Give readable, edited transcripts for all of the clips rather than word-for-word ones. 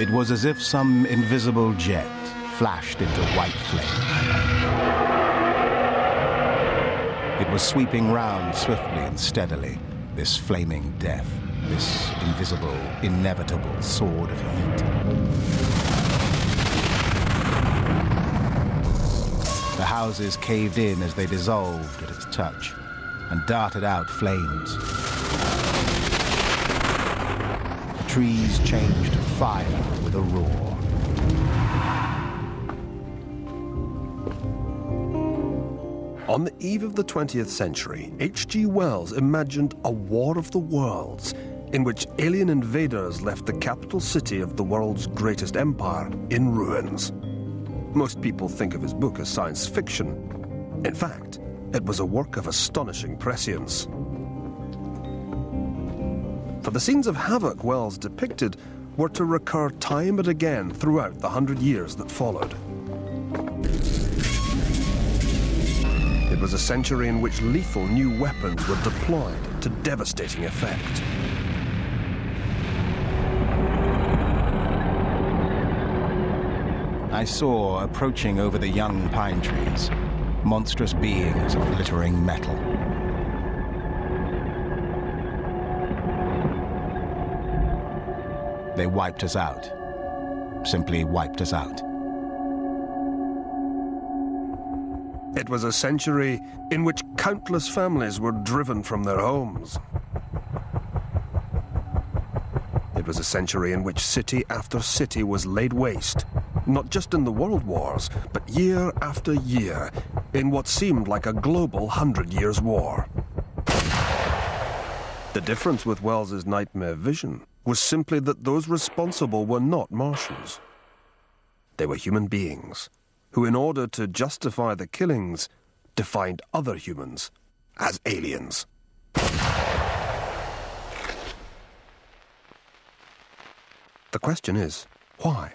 It was as if some invisible jet flashed into white flame. It was sweeping round swiftly and steadily, this flaming death, this invisible, inevitable sword of heat. The houses caved in as they dissolved at its touch and darted out flames. The trees changed to fire with a roar. On the eve of the 20th century, H.G. Wells imagined a war of the worlds in which alien invaders left the capital city of the world's greatest empire in ruins. Most people think of his book as science fiction. In fact, it was a work of astonishing prescience. For the scenes of havoc Wells depicted were to recur time and again throughout the 100 years that followed. It was a century in which lethal new weapons were deployed to devastating effect. I saw, approaching over the young pine trees, monstrous beings of glittering metal. They wiped us out. Simply wiped us out. It was a century in which countless families were driven from their homes. It was a century in which city after city was laid waste, not just in the world wars, but year after year, in what seemed like a global 100 Years' War. The difference with Wells's nightmare vision was simply that those responsible were not Martians. They were human beings who, in order to justify the killings, defined other humans as aliens. The question is, why?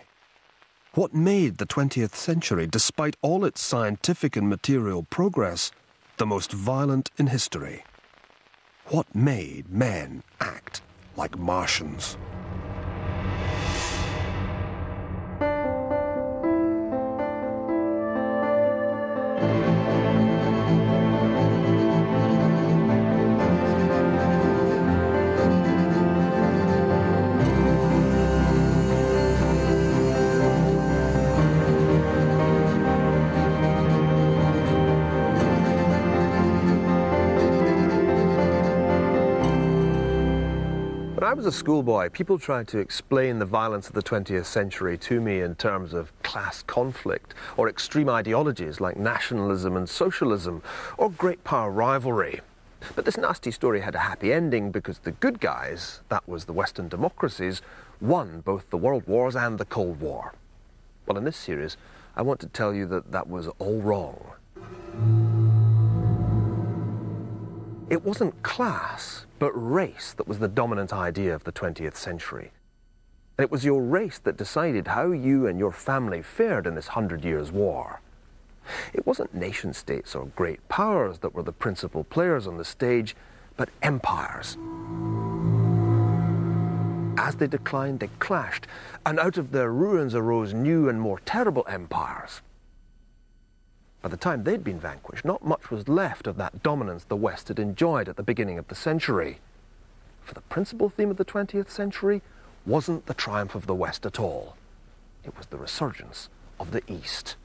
What made the 20th century, despite all its scientific and material progress, the most violent in history? What made men act like Martians? When I was a schoolboy, people tried to explain the violence of the 20th century to me in terms of class conflict or extreme ideologies like nationalism and socialism or great power rivalry. But this nasty story had a happy ending because the good guys, that was the Western democracies, won both the World Wars and the Cold War. Well, in this series, I want to tell you that that was all wrong. It wasn't class, but race that was the dominant idea of the 20th century. And it was your race that decided how you and your family fared in this 100 Years' War. It wasn't nation-states or great powers that were the principal players on the stage, but empires. As they declined, they clashed, and out of their ruins arose new and more terrible empires. By the time they'd been vanquished, not much was left of that dominance the West had enjoyed at the beginning of the century. For the principal theme of the 20th century wasn't the triumph of the West at all. It was the resurgence of the East.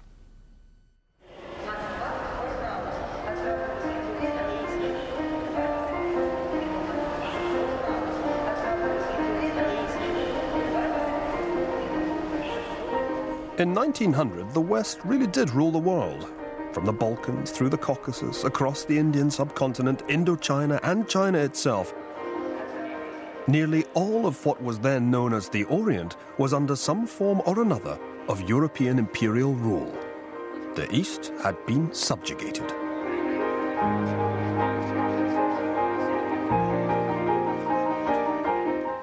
In 1900, the West really did rule the world. From the Balkans, through the Caucasus, across the Indian subcontinent, Indochina and China itself. Nearly all of what was then known as the Orient was under some form or another of European imperial rule. The East had been subjugated.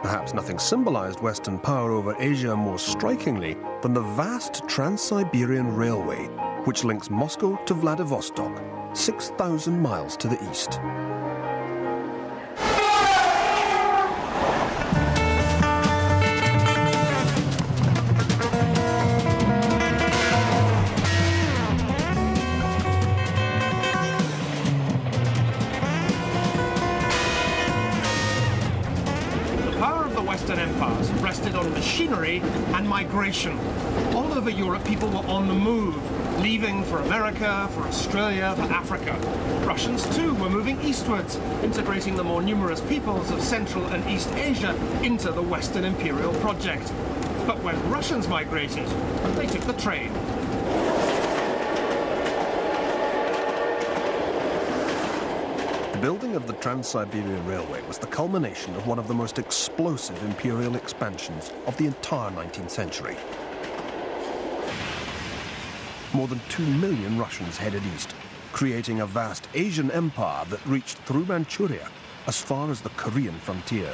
Perhaps nothing symbolized Western power over Asia more strikingly than the vast Trans-Siberian Railway, which links Moscow to Vladivostok, 6,000 miles to the east. centered on machinery and migration. All over Europe, people were on the move, leaving for America, for Australia, for Africa. Russians, too, were moving eastwards, integrating the more numerous peoples of Central and East Asia into the Western imperial project. But when Russians migrated, they took the train. The building of the Trans-Siberian Railway was the culmination of one of the most explosive imperial expansions of the entire 19th century. More than 2 million Russians headed east, creating a vast Asian empire that reached through Manchuria as far as the Korean frontier.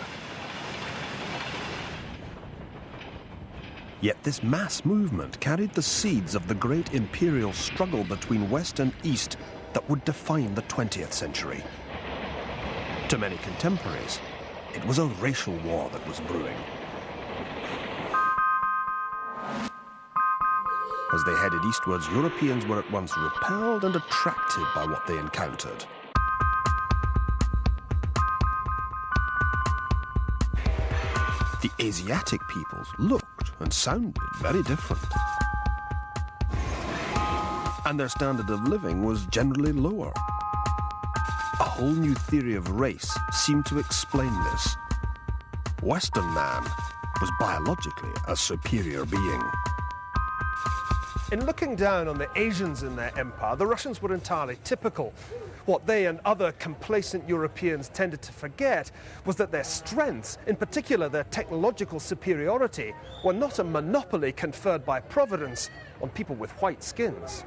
Yet this mass movement carried the seeds of the great imperial struggle between West and East that would define the 20th century. To many contemporaries, it was a racial war that was brewing. As they headed eastwards, Europeans were at once repelled and attracted by what they encountered. The Asiatic peoples looked and sounded very different. And their standard of living was generally lower. A whole new theory of race seemed to explain this. Western man was biologically a superior being. In looking down on the Asians in their empire, the Russians were entirely typical. What they and other complacent Europeans tended to forget was that their strengths, in particular their technological superiority, were not a monopoly conferred by Providence on people with white skins.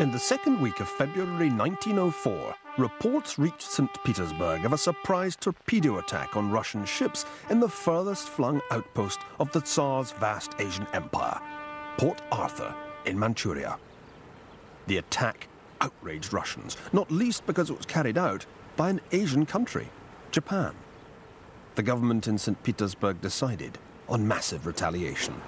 In the second week of February 1904, reports reached St. Petersburg of a surprise torpedo attack on Russian ships in the furthest flung outpost of the Tsar's vast Asian empire, Port Arthur in Manchuria. The attack outraged Russians, not least because it was carried out by an Asian country, Japan. The government in St. Petersburg decided on massive retaliation.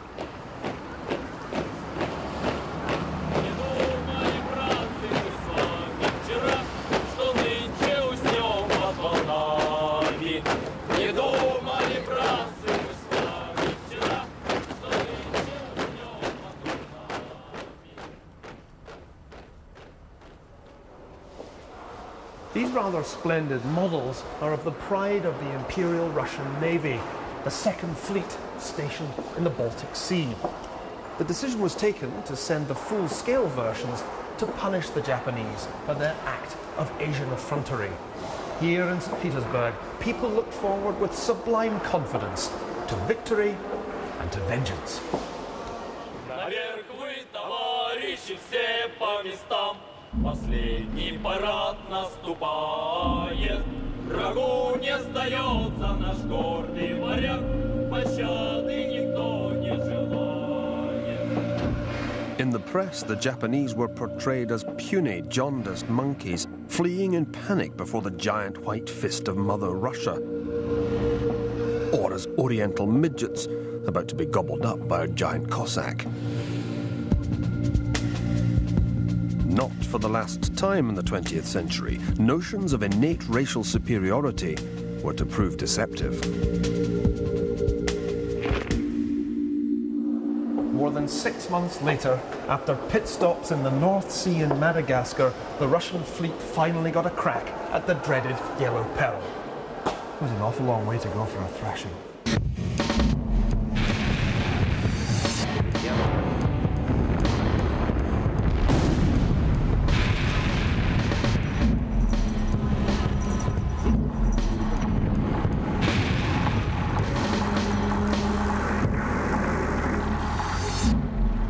These rather splendid models are of the pride of the Imperial Russian Navy, the Second Fleet stationed in the Baltic Sea. The decision was taken to send the full-scale versions to punish the Japanese for their act of Asian effrontery. Here in St. Petersburg, people looked forward with sublime confidence to victory and to vengeance. Последний парад наступает, врагу не сдается наш гордый варяг, пощады никто не желает. In the press, the Japanese were portrayed as puny, jaundiced monkeys, fleeing in panic before the giant white fist of Mother Russia, or as oriental midgets about to be gobbled up by a giant Cossack. Not for the last time in the 20th century, notions of innate racial superiority were to prove deceptive. More than 6 months later, after pit stops in the North Sea and Madagascar, the Russian fleet finally got a crack at the dreaded Yellow Peril. It was an awful long way to go for a thrashing.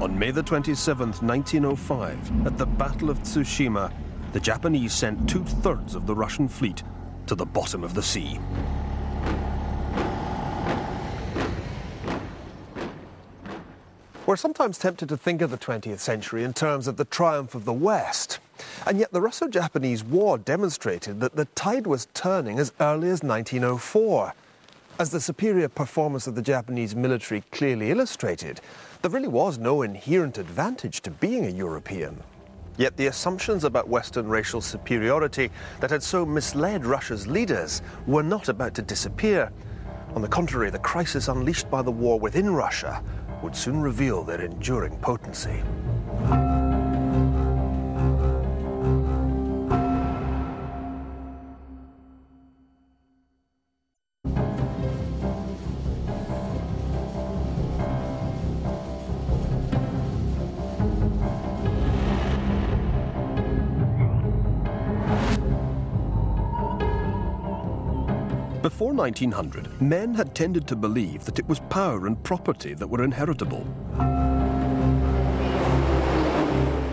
On May the 27th, 1905, at the Battle of Tsushima, the Japanese sent 2/3 of the Russian fleet to the bottom of the sea. We're sometimes tempted to think of the 20th century in terms of the triumph of the West. And yet the Russo-Japanese War demonstrated that the tide was turning as early as 1904. As the superior performance of the Japanese military clearly illustrated, there really was no inherent advantage to being a European. Yet the assumptions about Western racial superiority that had so misled Russia's leaders were not about to disappear. On the contrary, the crisis unleashed by the war within Russia would soon reveal their enduring potency. Before 1900, men had tended to believe that it was power and property that were inheritable.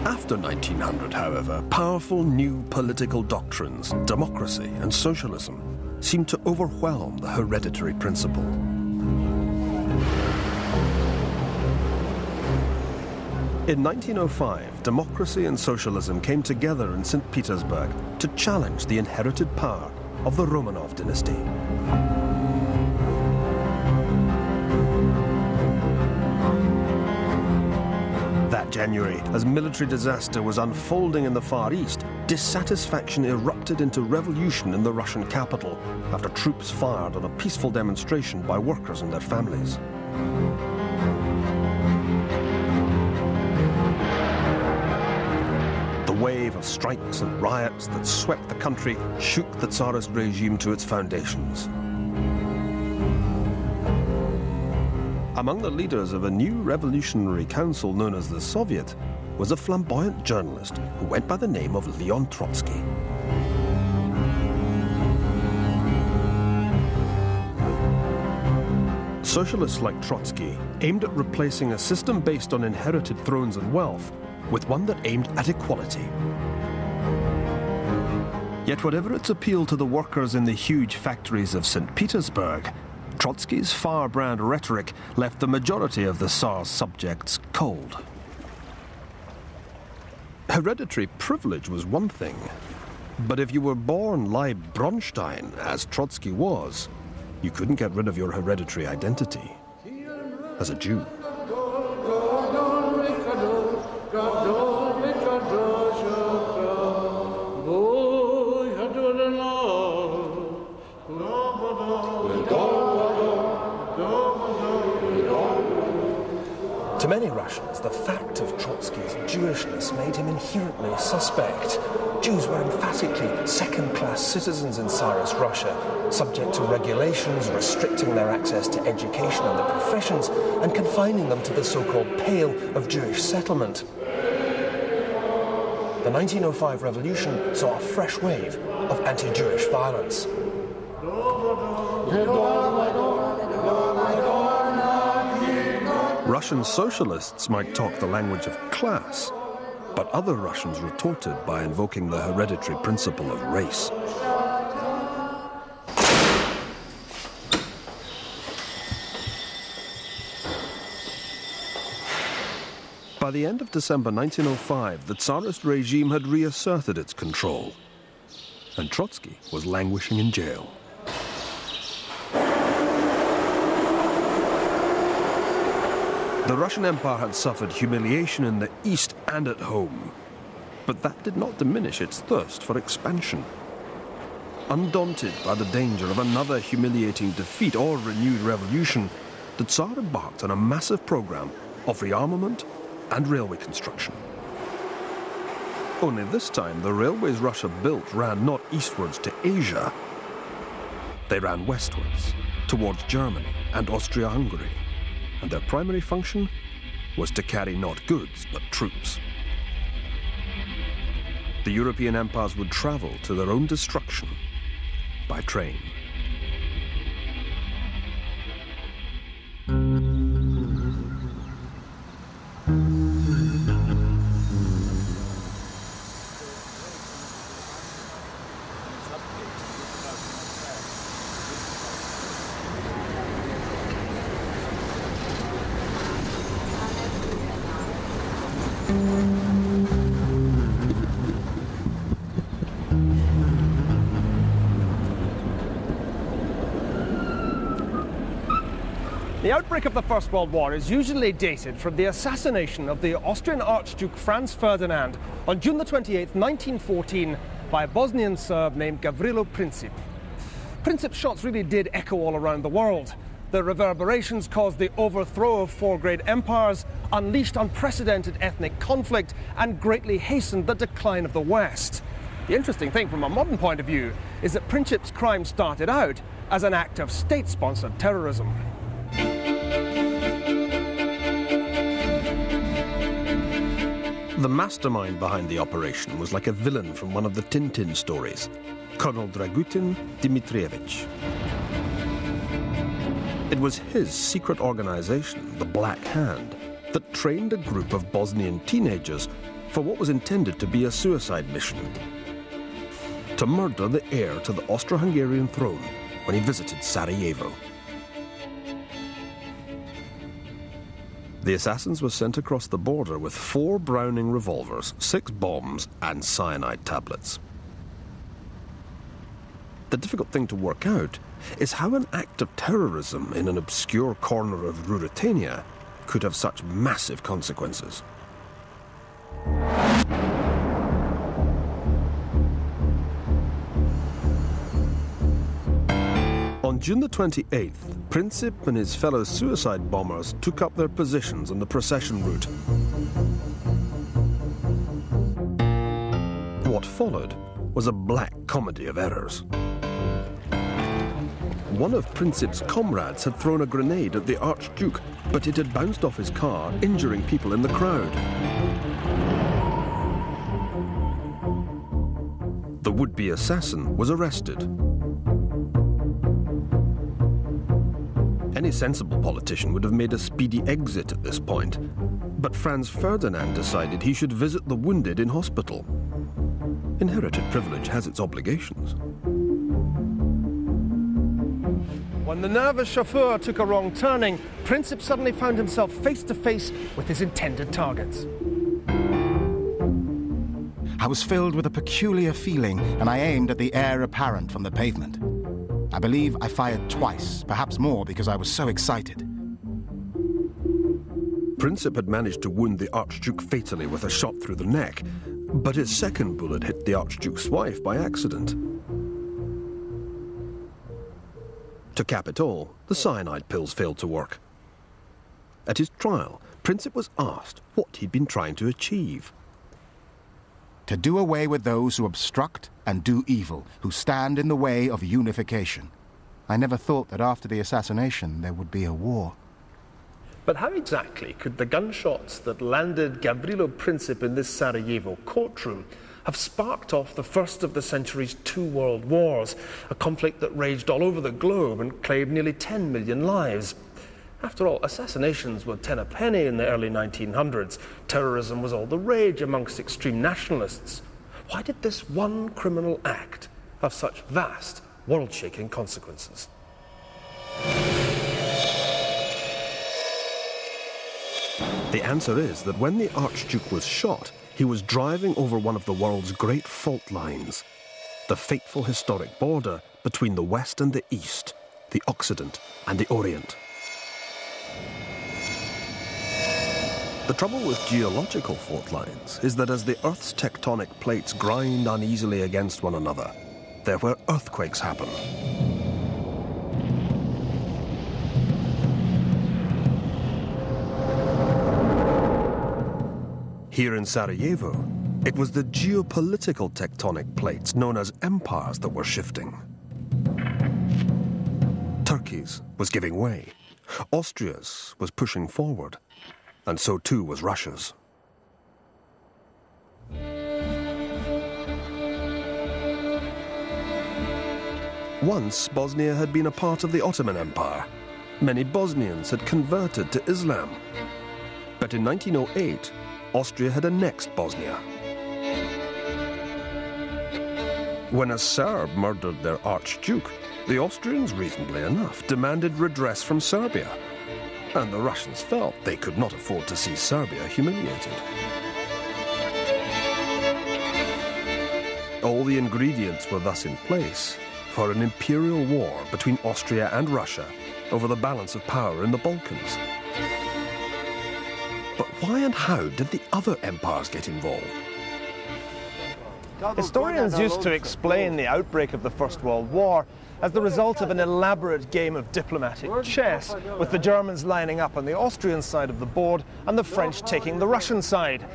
After 1900, however, powerful new political doctrines, democracy and socialism, seemed to overwhelm the hereditary principle. In 1905, democracy and socialism came together in St. Petersburg to challenge the inherited power of the Romanov dynasty. That January, as military disaster was unfolding in the Far East, dissatisfaction erupted into revolution in the Russian capital after troops fired on a peaceful demonstration by workers and their families. The wave of strikes and riots that swept the country shook the Tsarist regime to its foundations. Among the leaders of a new revolutionary council known as the Soviet was a flamboyant journalist who went by the name of Leon Trotsky. Socialists like Trotsky aimed at replacing a system based on inherited thrones and wealth with one that aimed at equality. Yet whatever its appeal to the workers in the huge factories of St. Petersburg, Trotsky's firebrand rhetoric left the majority of the Tsar's subjects cold. Hereditary privilege was one thing, but if you were born Leib Bronstein, as Trotsky was, you couldn't get rid of your hereditary identity as a Jew. To many Russians, the fact of Trotsky's Jewishness made him inherently suspect. Jews were emphatically second-class citizens in Tsarist Russia, subject to regulations restricting their access to education and the professions and confining them to the so-called Pale of Jewish settlement. The 1905 revolution saw a fresh wave of anti-Jewish violence. Russian socialists might talk the language of class, but other Russians retorted by invoking the hereditary principle of race. By the end of December 1905, the Tsarist regime had reasserted its control, and Trotsky was languishing in jail. The Russian Empire had suffered humiliation in the East and at home, but that did not diminish its thirst for expansion. Undaunted by the danger of another humiliating defeat or renewed revolution, the Tsar embarked on a massive program of rearmament and railway construction. Only this time, the railways Russia built ran not eastwards to Asia, they ran westwards, towards Germany and Austria-Hungary, and their primary function was to carry not goods, but troops. The European empires would travel to their own destruction by train. The outbreak of the First World War is usually dated from the assassination of the Austrian Archduke Franz Ferdinand on June the 28th, 1914, by a Bosnian Serb named Gavrilo Princip. Princip's shots really did echo all around the world. The reverberations caused the overthrow of four great empires, unleashed unprecedented ethnic conflict, and greatly hastened the decline of the West. The interesting thing from a modern point of view is that Princip's crime started out as an act of state-sponsored terrorism. The mastermind behind the operation was like a villain from one of the Tintin stories, Colonel Dragutin Dmitrievich. It was his secret organization, the Black Hand, that trained a group of Bosnian teenagers for what was intended to be a suicide mission: to murder the heir to the Austro-Hungarian throne when he visited Sarajevo. The assassins were sent across the border with 4 Browning revolvers, 6 bombs, and cyanide tablets. The difficult thing to work out is how an act of terrorism in an obscure corner of Ruritania could have such massive consequences. On June the 28th, Princip and his fellow suicide bombers took up their positions on the procession route. What followed was a black comedy of errors. One of Princip's comrades had thrown a grenade at the Archduke, but it had bounced off his car, injuring people in the crowd. The would-be assassin was arrested. Any sensible politician would have made a speedy exit at this point, but Franz Ferdinand decided he should visit the wounded in hospital. Inherited privilege has its obligations. When the nervous chauffeur took a wrong turning, Princip suddenly found himself face to face with his intended targets. I was filled with a peculiar feeling, and I aimed at the heir apparent from the pavement. I believe I fired twice, perhaps more, because I was so excited. Princip had managed to wound the Archduke fatally with a shot through the neck, but his second bullet hit the Archduke's wife by accident. To cap it all, the cyanide pills failed to work. At his trial, Princip was asked what he'd been trying to achieve. To do away with those who obstruct and do evil, who stand in the way of unification. I never thought that after the assassination there would be a war. But how exactly could the gunshots that landed Gavrilo Princip in this Sarajevo courtroom have sparked off the first of the century's 2 world wars, a conflict that raged all over the globe and claimed nearly 10 million lives? After all, assassinations were 10 a penny in the early 1900s. Terrorism was all the rage amongst extreme nationalists. Why did this one criminal act have such vast, world-shaking consequences? The answer is that when the Archduke was shot, he was driving over one of the world's great fault lines, the fateful historic border between the West and the East, the Occident and the Orient. The trouble with geological fault lines is that as the Earth's tectonic plates grind uneasily against one another, they're where earthquakes happen. Here in Sarajevo, it was the geopolitical tectonic plates known as empires that were shifting. Turkey's was giving way, Austria's was pushing forward, and so too was Russia's. Once, Bosnia had been a part of the Ottoman Empire. Many Bosnians had converted to Islam. But in 1908, Austria had annexed Bosnia. When a Serb murdered their Archduke, the Austrians, reasonably enough, demanded redress from Serbia. And the Russians felt they could not afford to see Serbia humiliated. All the ingredients were thus in place for an imperial war between Austria and Russia over the balance of power in the Balkans. But why and how did the other empires get involved? Historians used to explain the outbreak of the First World War as the result of an elaborate game of diplomatic chess, with the Germans lining up on the Austrian side of the board and the French taking the Russian side.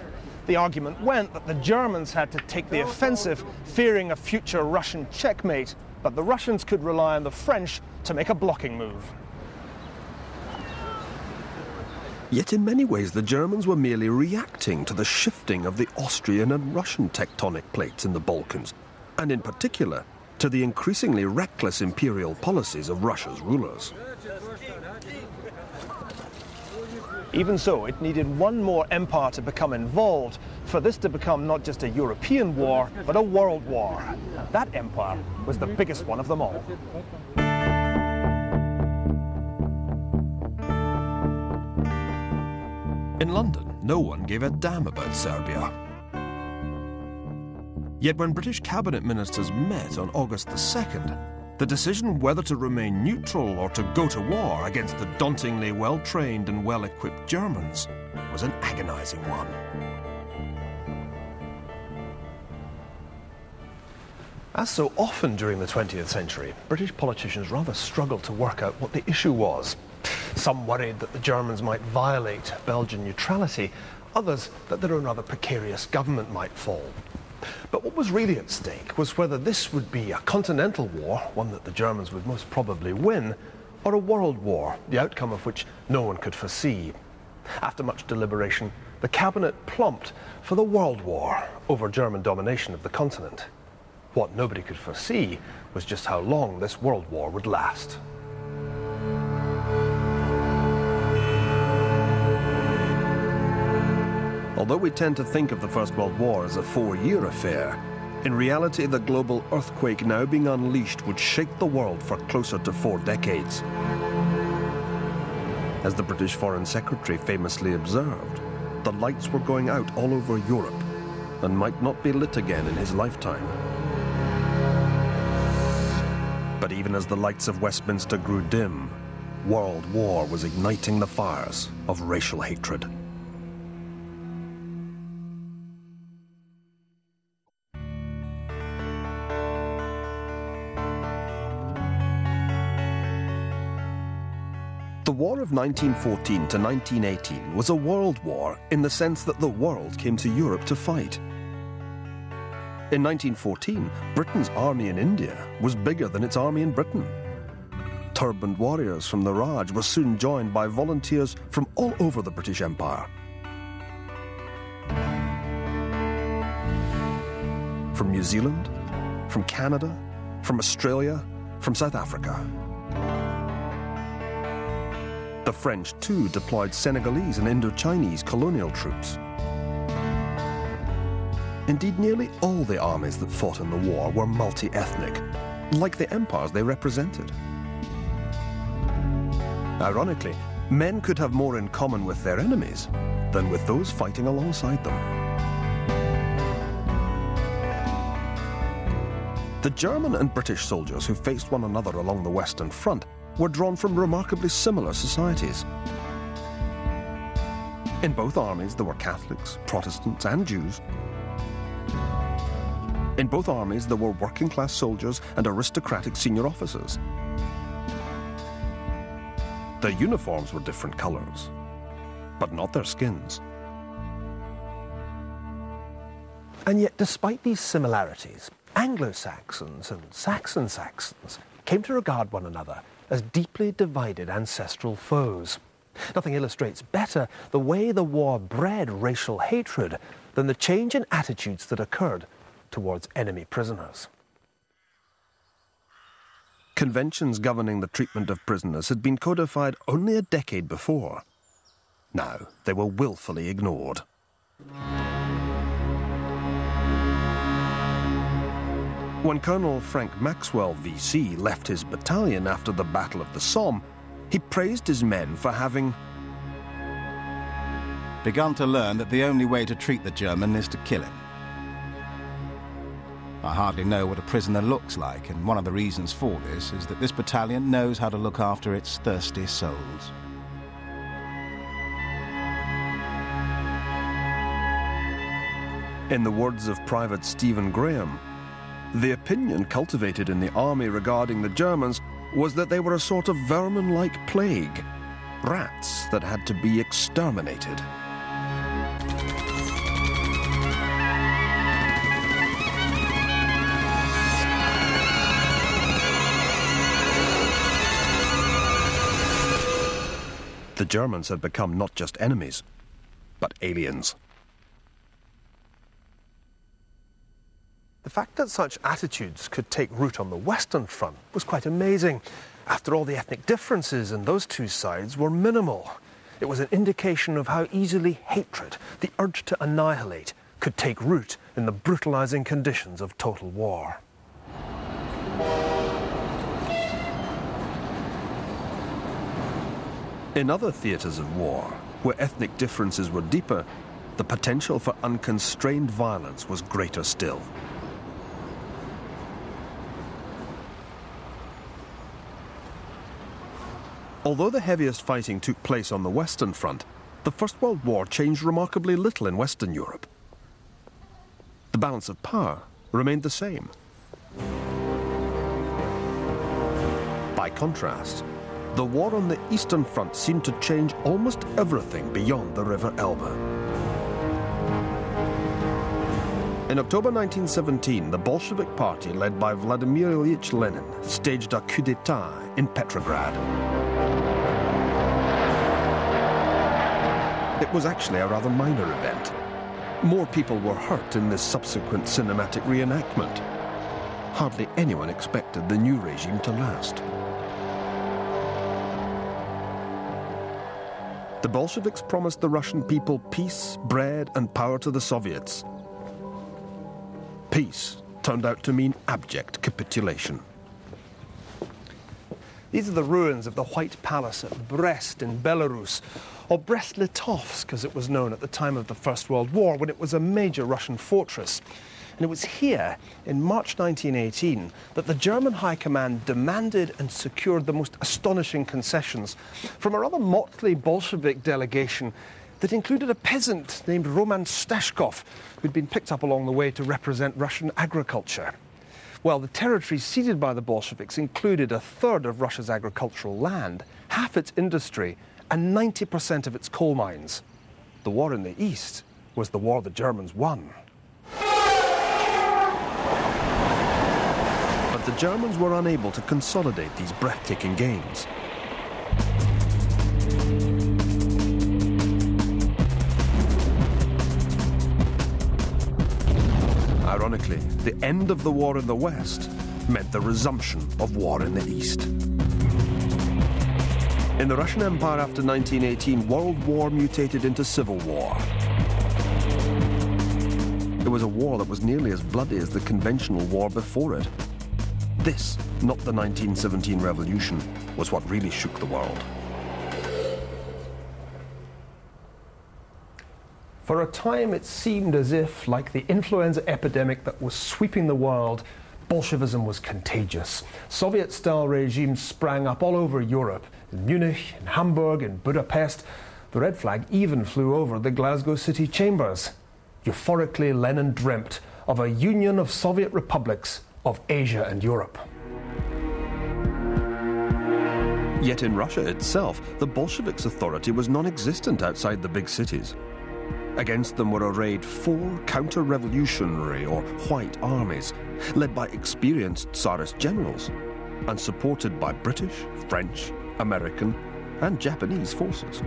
The argument went that the Germans had to take the offensive, fearing a future Russian checkmate, but the Russians could rely on the French to make a blocking move. Yet in many ways the Germans were merely reacting to the shifting of the Austrian and Russian tectonic plates in the Balkans, and in particular to the increasingly reckless imperial policies of Russia's rulers. Even so, it needed one more empire to become involved for this to become not just a European war, but a world war. And that empire was the biggest one of them all. In London, no one gave a damn about Serbia. Yet when British cabinet ministers met on August the 2nd, the decision whether to remain neutral or to go to war against the dauntingly well-trained and well-equipped Germans was an agonizing one. As so often during the 20th century, British politicians rather struggled to work out what the issue was. Some worried that the Germans might violate Belgian neutrality, others that their own rather precarious government might fall. But what was really at stake was whether this would be a continental war, one that the Germans would most probably win, or a world war, the outcome of which no one could foresee. After much deliberation, the cabinet plumped for the World War over German domination of the continent. What nobody could foresee was just how long this World War would last. Although we tend to think of the First World War as a 4-year affair, in reality the global earthquake now being unleashed would shake the world for closer to 4 decades. As the British Foreign Secretary famously observed, the lights were going out all over Europe and might not be lit again in his lifetime. But even as the lights of Westminster grew dim, World War was igniting the fires of racial hatred. The War of 1914 to 1918 was a world war in the sense that the world came to Europe to fight. In 1914, Britain's army in India was bigger than its army in Britain. Turbaned warriors from the Raj were soon joined by volunteers from all over the British Empire. From New Zealand, from Canada, from Australia, from South Africa. The French, too, deployed Senegalese and Indo-Chinese colonial troops. Indeed, nearly all the armies that fought in the war were multi-ethnic, like the empires they represented. Ironically, men could have more in common with their enemies than with those fighting alongside them. The German and British soldiers who faced one another along the Western Front were drawn from remarkably similar societies. In both armies there were Catholics, Protestants and Jews. In both armies there were working-class soldiers and aristocratic senior officers. Their uniforms were different colours, but not their skins. And yet, despite these similarities, Anglo-Saxons and Saxon-Saxons came to regard one another as deeply divided ancestral foes. Nothing illustrates better the way the war bred racial hatred than the change in attitudes that occurred towards enemy prisoners. Conventions governing the treatment of prisoners had been codified only a decade before. Now they were willfully ignored. When Colonel Frank Maxwell, VC, left his battalion after the Battle of the Somme, he praised his men for having begun to learn that the only way to treat the German is to kill him. I hardly know what a prisoner looks like, and one of the reasons for this is that this battalion knows how to look after its thirsty souls. In the words of Private Stephen Graham, the opinion cultivated in the army regarding the Germans was that they were a sort of vermin-like plague, rats that had to be exterminated. The Germans had become not just enemies, but aliens. The fact that such attitudes could take root on the Western Front was quite amazing. After all, the ethnic differences in those two sides were minimal. It was an indication of how easily hatred, the urge to annihilate, could take root in the brutalizing conditions of total war. In other theatres of war, where ethnic differences were deeper, the potential for unconstrained violence was greater still. Although the heaviest fighting took place on the Western Front, the First World War changed remarkably little in Western Europe. The balance of power remained the same. By contrast, the war on the Eastern Front seemed to change almost everything beyond the River Elbe. In October 1917, the Bolshevik Party, led by Vladimir Ilyich Lenin, staged a coup d'etat in Petrograd. It was actually a rather minor event. More people were hurt in this subsequent cinematic reenactment. Hardly anyone expected the new regime to last. The Bolsheviks promised the Russian people peace, bread, and power to the Soviets. Peace turned out to mean abject capitulation. These are the ruins of the White Palace at Brest in Belarus, or Brest-Litovsk as it was known at the time of the First World War, when it was a major Russian fortress. And it was here, in March 1918, that the German High Command demanded and secured the most astonishing concessions from a rather motley Bolshevik delegation that included a peasant named Roman Stashkov, who'd been picked up along the way to represent Russian agriculture. Well, the territories ceded by the Bolsheviks included a third of Russia's agricultural land, half its industry, and 90% of its coal mines. The war in the East was the war the Germans won. But the Germans were unable to consolidate these breathtaking gains. Ironically, the end of the war in the West meant the resumption of war in the East. In the Russian Empire after 1918, World War mutated into civil war. It was a war that was nearly as bloody as the conventional war before it. This, not the 1917 revolution, was what really shook the world. For a time, it seemed as if, like the influenza epidemic that was sweeping the world, Bolshevism was contagious. Soviet-style regimes sprang up all over Europe, in Munich, in Hamburg, in Budapest. The red flag even flew over the Glasgow city chambers. Euphorically, Lenin dreamt of a union of Soviet republics of Asia and Europe. Yet in Russia itself, the Bolsheviks' authority was non-existent outside the big cities. Against them were arrayed 4 counter-revolutionary or white armies, led by experienced Tsarist generals, and supported by British, French, American, and Japanese forces.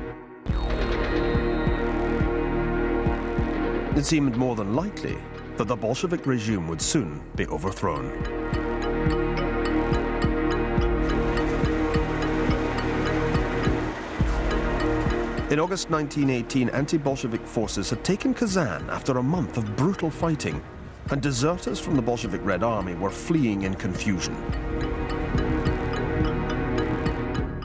It seemed more than likely that the Bolshevik regime would soon be overthrown. In August 1918, anti-Bolshevik forces had taken Kazan after a month of brutal fighting, and deserters from the Bolshevik Red Army were fleeing in confusion.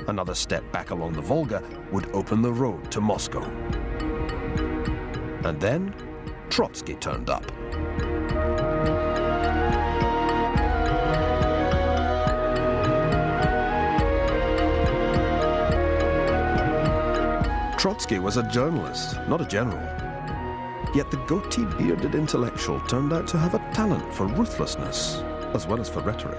Another step back along the Volga would open the road to Moscow. And then Trotsky turned up. Trotsky was a journalist, not a general. Yet the goatee-bearded intellectual turned out to have a talent for ruthlessness, as well as for rhetoric.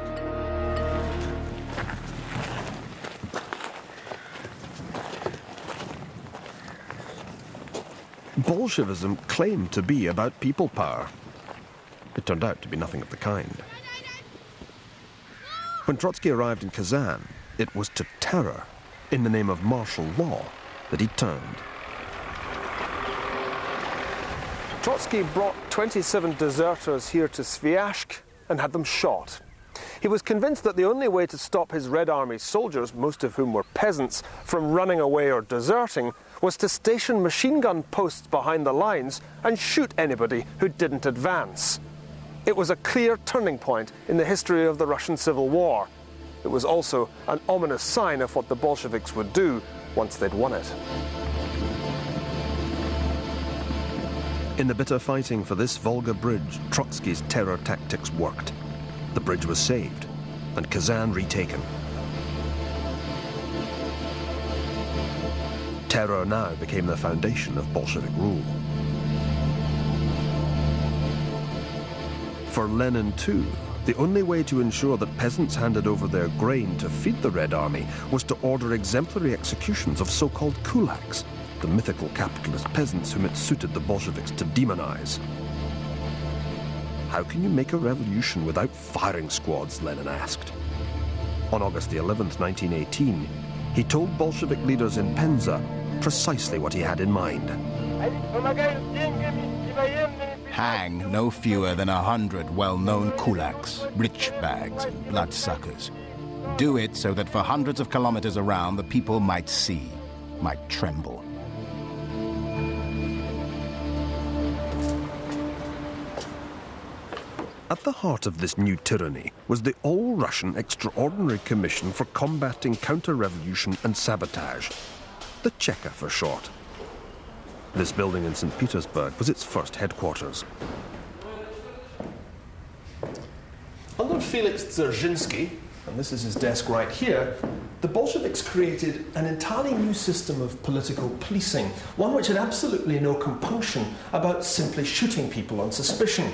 Bolshevism claimed to be about people power. It turned out to be nothing of the kind. When Trotsky arrived in Kazan, it was to terror, in the name of martial law, that he turned. Trotsky brought 27 deserters here to Sviazhsk and had them shot. He was convinced that the only way to stop his Red Army soldiers, most of whom were peasants, from running away or deserting was to station machine gun posts behind the lines and shoot anybody who didn't advance. It was a clear turning point in the history of the Russian Civil War. It was also an ominous sign of what the Bolsheviks would do once they'd won it. In the bitter fighting for this Volga bridge, Trotsky's terror tactics worked. The bridge was saved, and Kazan retaken. Terror now became the foundation of Bolshevik rule. For Lenin, too, the only way to ensure that peasants handed over their grain to feed the Red Army was to order exemplary executions of so-called kulaks, the mythical capitalist peasants whom it suited the Bolsheviks to demonize. How can you make a revolution without firing squads, Lenin asked. On August the 11th, 1918, he told Bolshevik leaders in Penza precisely what he had in mind. Hang no fewer than 100 well-known kulaks, rich bags, and bloodsuckers. Do it so that for hundreds of kilometers around, the people might see, might tremble. At the heart of this new tyranny was the All-Russian Extraordinary Commission for Combating Counter-Revolution and Sabotage, the Cheka for short. This building in St. Petersburg was its first headquarters. Under Felix Dzerzhinsky, and this is his desk right here, the Bolsheviks created an entirely new system of political policing, one which had absolutely no compunction about simply shooting people on suspicion.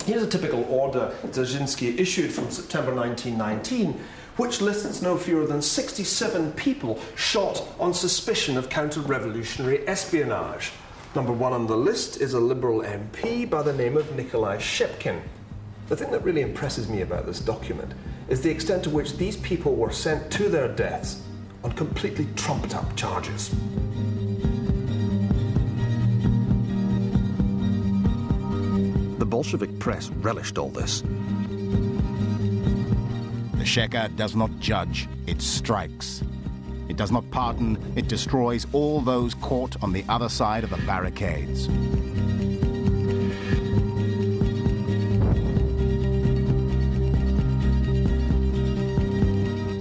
Here's a typical order Dzerzhinsky issued from September 1919, which lists no fewer than 67 people shot on suspicion of counter-revolutionary espionage. Number one on the list is a Liberal MP by the name of Nikolai Shepkin. The thing that really impresses me about this document is the extent to which these people were sent to their deaths on completely trumped-up charges. The Bolshevik press relished all this. The Cheka does not judge, it strikes. It does not pardon, it destroys all those caught on the other side of the barricades.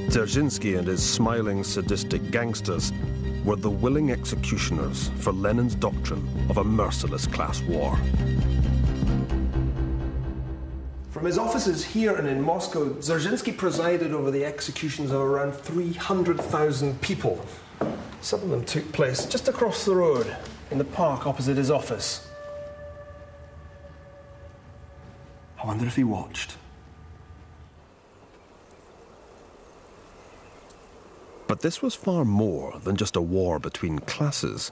Dzerzhinsky and his smiling, sadistic gangsters were the willing executioners for Lenin's doctrine of a merciless class war. From his offices here and in Moscow, Dzerzhinsky presided over the executions of around 300,000 people. Some of them took place just across the road, in the park opposite his office. I wonder if he watched. But this was far more than just a war between classes.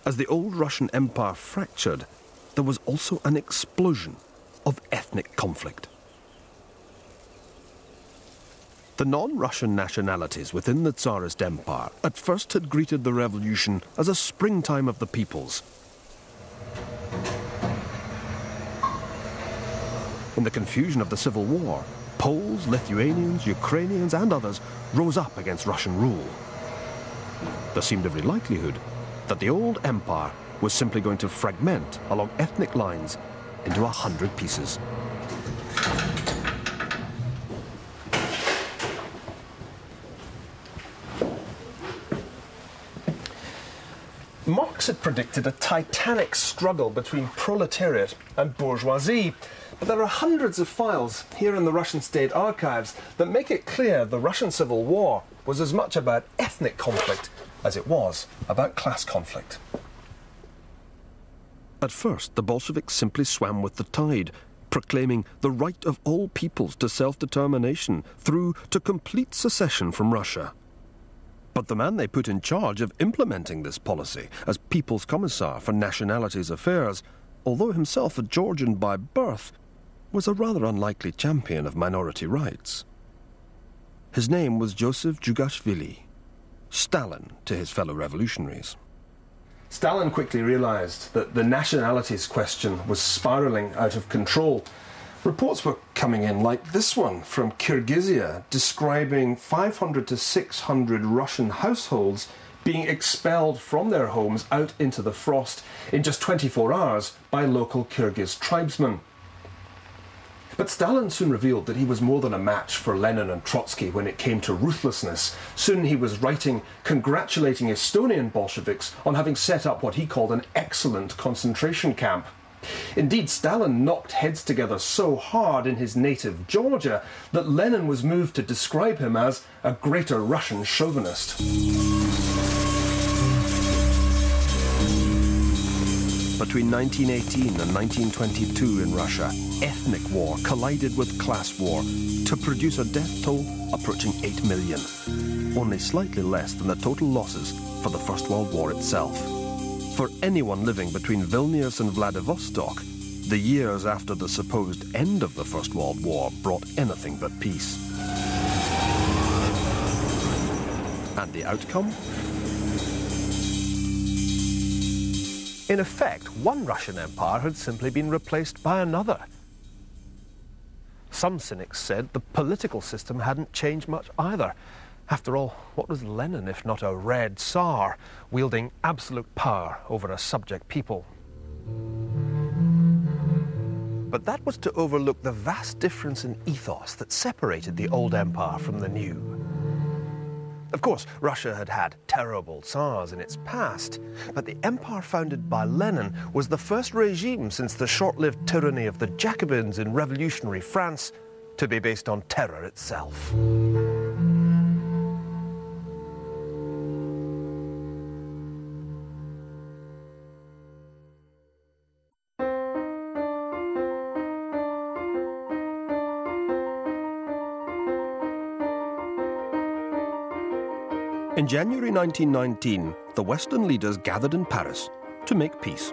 As the old Russian Empire fractured, there was also an explosion of ethnic conflict. The non-Russian nationalities within the Tsarist Empire at first had greeted the revolution as a springtime of the peoples. In the confusion of the Civil War, Poles, Lithuanians, Ukrainians and others rose up against Russian rule. There seemed every likelihood that the old empire was simply going to fragment along ethnic lines into 100 pieces. Marx had predicted a titanic struggle between proletariat and bourgeoisie. But there are hundreds of files here in the Russian state archives that make it clear the Russian Civil War was as much about ethnic conflict as it was about class conflict. At first, the Bolsheviks simply swam with the tide, proclaiming the right of all peoples to self-determination through to complete secession from Russia. But the man they put in charge of implementing this policy as People's Commissar for Nationalities Affairs, although himself a Georgian by birth, was a rather unlikely champion of minority rights. His name was Joseph Jugashvili, Stalin to his fellow revolutionaries. Stalin quickly realized that the nationalities question was spiraling out of control. Reports were coming in like this one from Kyrgyzia, describing 500 to 600 Russian households being expelled from their homes out into the frost in just 24 hours by local Kyrgyz tribesmen. But Stalin soon revealed that he was more than a match for Lenin and Trotsky when it came to ruthlessness. Soon he was writing congratulating Estonian Bolsheviks on having set up what he called an excellent concentration camp. Indeed, Stalin knocked heads together so hard in his native Georgia that Lenin was moved to describe him as a greater Russian chauvinist. Between 1918 and 1922 in Russia, ethnic war collided with class war to produce a death toll approaching 8 million, only slightly less than the total losses for the First World War itself. For anyone living between Vilnius and Vladivostok, the years after the supposed end of the First World War brought anything but peace. And the outcome? In effect, one Russian empire had simply been replaced by another. Some cynics said the political system hadn't changed much either. After all, what was Lenin if not a Red Tsar, wielding absolute power over a subject people? But that was to overlook the vast difference in ethos that separated the old empire from the new. Of course, Russia had had terrible Tsars in its past, but the empire founded by Lenin was the first regime since the short-lived tyranny of the Jacobins in revolutionary France to be based on terror itself. In January 1919, the Western leaders gathered in Paris to make peace.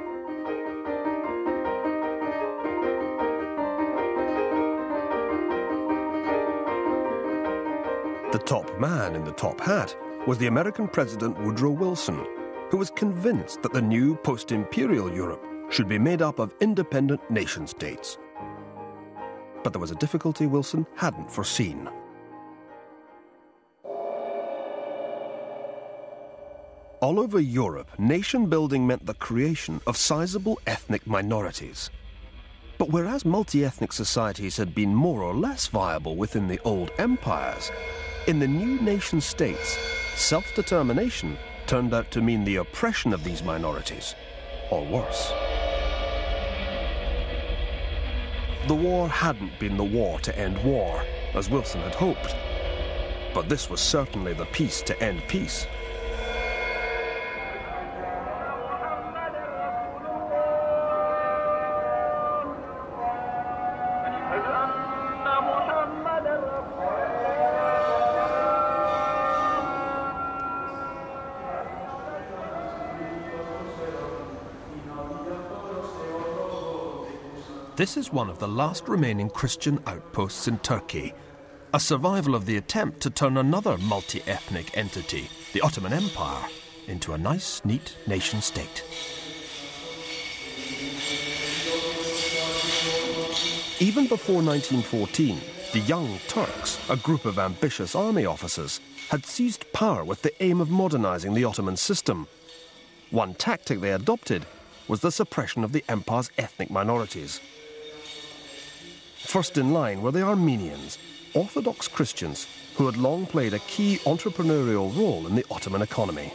The top man in the top hat was the American President Woodrow Wilson, who was convinced that the new post-imperial Europe should be made up of independent nation-states. But there was a difficulty Wilson hadn't foreseen. All over Europe, nation-building meant the creation of sizable ethnic minorities. But whereas multi-ethnic societies had been more or less viable within the old empires, in the new nation-states, self-determination turned out to mean the oppression of these minorities, or worse. The war hadn't been the war to end war, as Wilson had hoped. But this was certainly the peace to end peace. This is one of the last remaining Christian outposts in Turkey, a survival of the attempt to turn another multi-ethnic entity, the Ottoman Empire, into a nice, neat nation-state. Even before 1914, the Young Turks, a group of ambitious army officers, had seized power with the aim of modernizing the Ottoman system. One tactic they adopted was the suppression of the empire's ethnic minorities. First in line were the Armenians, Orthodox Christians who had long played a key entrepreneurial role in the Ottoman economy.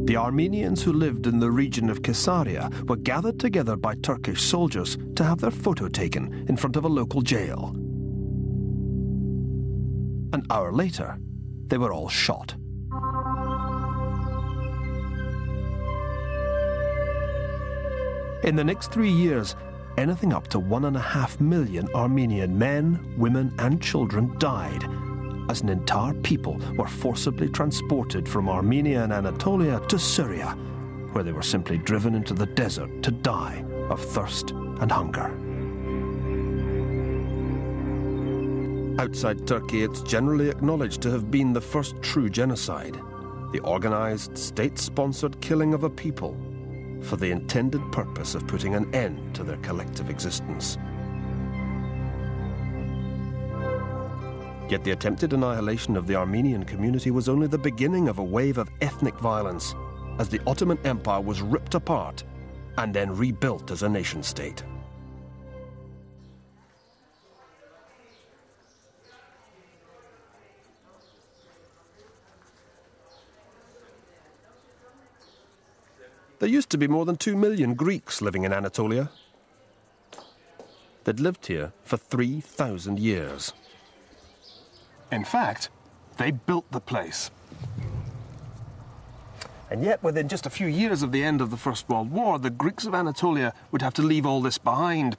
The The Armenians who lived in the region of Caesarea were gathered together by Turkish soldiers to have their photo taken in front of a local jail. An hour later, they were all shot. In the next 3 years, anything up to 1.5 million Armenian men, women and children died, as an entire people were forcibly transported from Armenia and Anatolia to Syria, where they were simply driven into the desert to die of thirst and hunger. Outside Turkey, it's generally acknowledged to have been the first true genocide, the organized, state-sponsored killing of a people for the intended purpose of putting an end to their collective existence. Yet the attempted annihilation of the Armenian community was only the beginning of a wave of ethnic violence, as the Ottoman Empire was ripped apart and then rebuilt as a nation-state. There used to be more than 2 million Greeks living in Anatolia. They'd lived here for 3,000 years. In fact, they built the place. And yet, within just a few years of the end of the First World War, the Greeks of Anatolia would have to leave all this behind.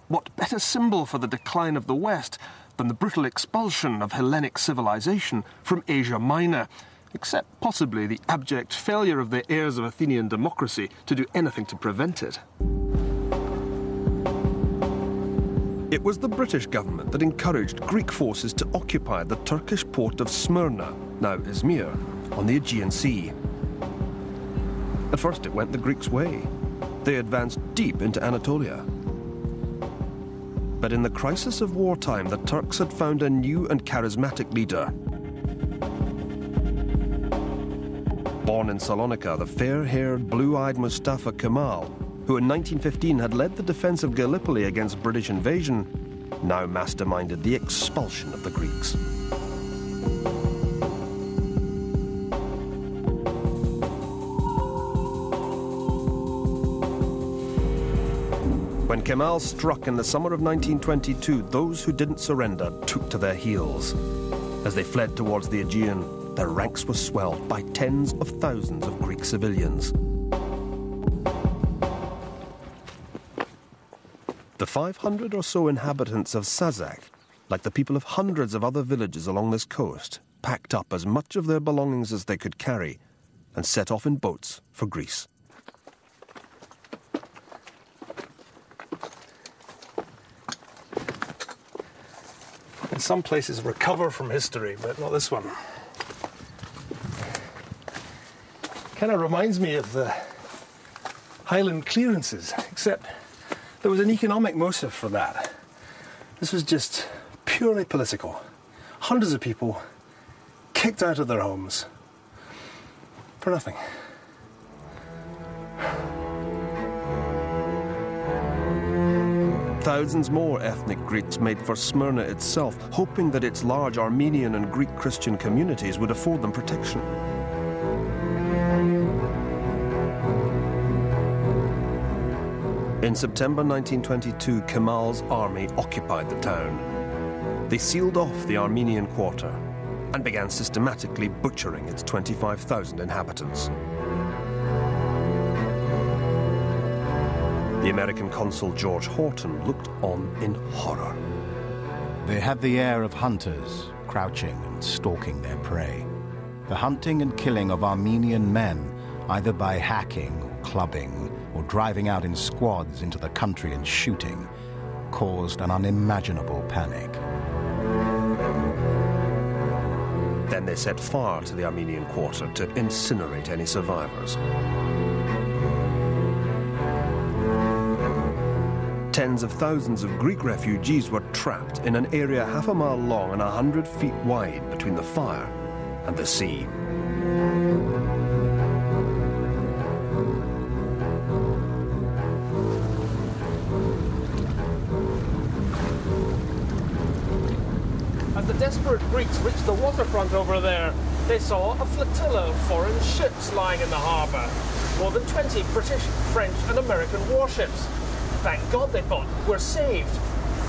What better symbol for the decline of the West than the brutal expulsion of Hellenic civilization from Asia Minor, except possibly the abject failure of the heirs of Athenian democracy to do anything to prevent it. It was the British government that encouraged Greek forces to occupy the Turkish port of Smyrna, now Izmir, on the Aegean Sea. At first it went the Greeks' way. They advanced deep into Anatolia. But in the crisis of wartime, the Turks had found a new and charismatic leader. Born in Salonika, the fair-haired, blue-eyed Mustafa Kemal, who in 1915 had led the defence of Gallipoli against British invasion, now masterminded the expulsion of the Greeks. When Kemal struck in the summer of 1922, those who didn't surrender took to their heels. As they fled towards the Aegean, their ranks were swelled by tens of thousands of Greek civilians. The 500 or so inhabitants of Sazak, like the people of hundreds of other villages along this coast, packed up as much of their belongings as they could carry and set off in boats for Greece. And some places recover from history, but not this one. Kind of reminds me of the Highland clearances, except there was an economic motive for that. This was just purely political. Hundreds of people kicked out of their homes for nothing. Thousands more ethnic Greeks made for Smyrna itself, hoping that its large Armenian and Greek Christian communities would afford them protection. In September 1922, Kemal's army occupied the town. They sealed off the Armenian quarter and began systematically butchering its 25,000 inhabitants. The American consul George Horton looked on in horror. They had the air of hunters, crouching and stalking their prey. The hunting and killing of Armenian men, either by hacking or clubbing, or driving out in squads into the country and shooting, caused an unimaginable panic. Then they set fire to the Armenian quarter to incinerate any survivors. Tens of thousands of Greek refugees were trapped in an area half a mile long and 100 feet wide between the fire and the sea. As the desperate Greeks reached the waterfront over there, They saw a flotilla of foreign ships lying in the harbour. More than 20 British, French and American warships. Thank God, they thought, we're saved.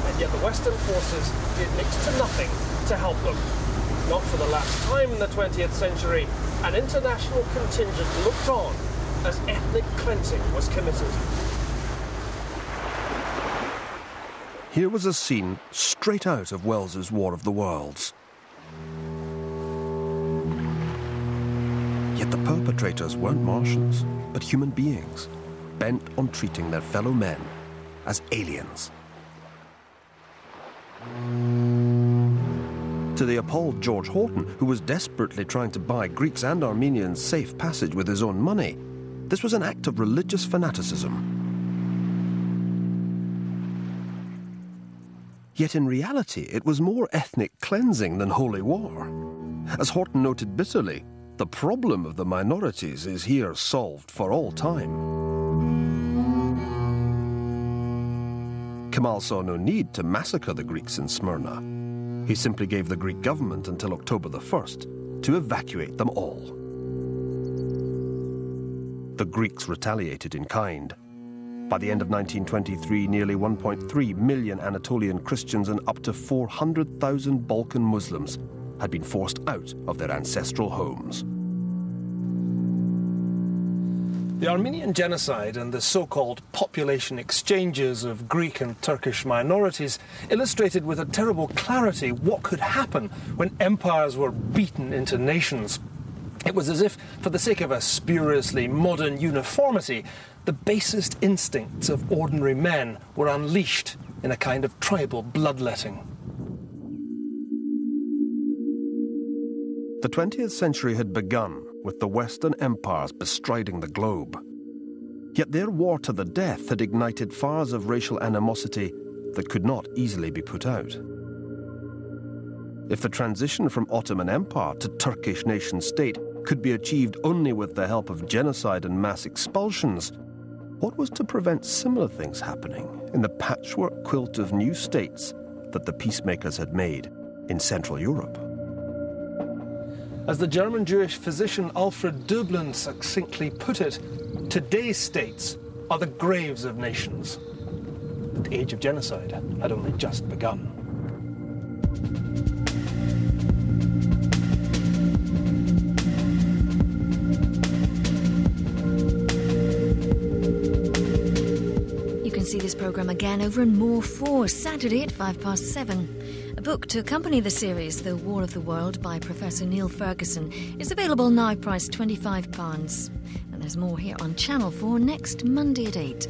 And yet the Western forces did next to nothing to help them. Not for the last time in the 20th century, an international contingent looked on as ethnic cleansing was committed. Here was a scene straight out of Wells's War of the Worlds. Yet the perpetrators weren't Martians, but human beings, bent on treating their fellow men as aliens. To the appalled George Horton, who was desperately trying to buy Greeks and Armenians safe passage with his own money, this was an act of religious fanaticism. Yet in reality, it was more ethnic cleansing than holy war. As Horton noted bitterly, the problem of the minorities is here solved for all time. Kemal saw no need to massacre the Greeks in Smyrna. He simply gave the Greek government until October the 1st to evacuate them all. The Greeks retaliated in kind. By the end of 1923, nearly 1.3 million Anatolian Christians and up to 400,000 Balkan Muslims had been forced out of their ancestral homes. The Armenian genocide and the so-called population exchanges of Greek and Turkish minorities illustrated with a terrible clarity what could happen when empires were beaten into nations. It was as if, for the sake of a spuriously modern uniformity, the basest instincts of ordinary men were unleashed in a kind of tribal bloodletting. The 20th century had begun with the Western empires bestriding the globe. Yet their war to the death had ignited fires of racial animosity that could not easily be put out. If the transition from Ottoman Empire to Turkish nation-state could be achieved only with the help of genocide and mass expulsions, what was to prevent similar things happening in the patchwork quilt of new states that the peacemakers had made in Central Europe? As the German Jewish physician Alfred Döblin succinctly put it, today's states are the graves of nations. But the age of genocide had only just begun. You can see this programme again over in More 4, Saturday at 7:05. A book to accompany the series, The War of the World by Professor Niall Fergusson, is available now, priced £25. And there's more here on Channel 4 next Monday at 8.